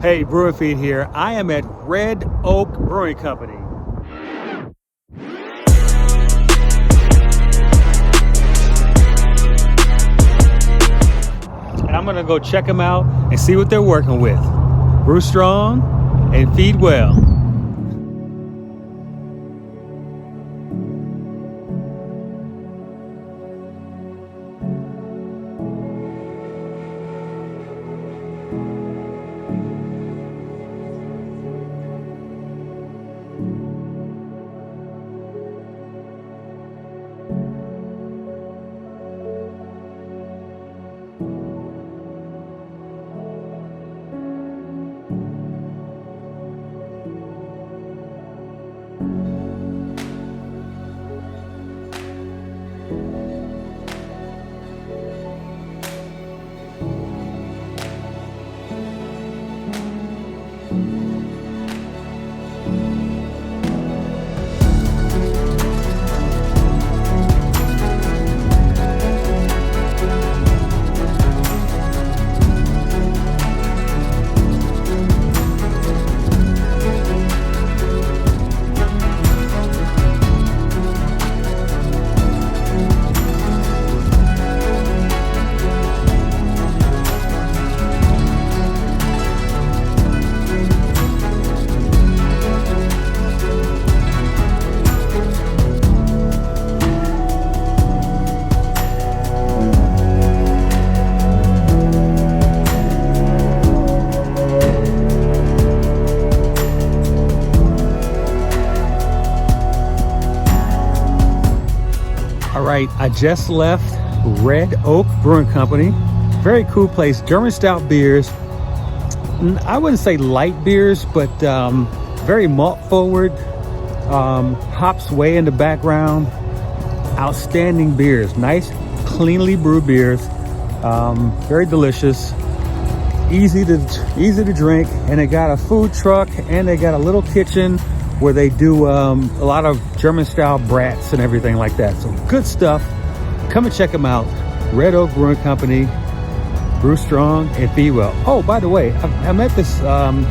Hey, Brew Feed here. I am at Red Oak Brewing Company. And I'm gonna go check them out and see what they're working with. Brew strong and feed well. All right, I just left Red Oak Brewing Company. Very cool place. German stout beers. I wouldn't say light beers, but very malt forward. Hops way in the background. Outstanding beers. Nice, cleanly brewed beers. Very delicious. Easy to drink. And they got a food truck and they got a little kitchen where they do a lot of German style brats and everything like that. So good stuff. Come and check them out. Red Oak Brewing Company. Brew strong and feed well. Oh, by the way, I met this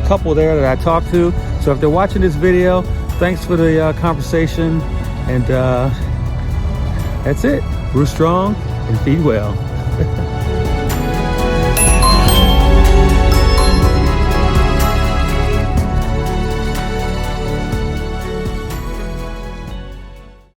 couple there that I talked to. So if they're watching this video, thanks for the conversation. And that's it. Brew strong and feed well.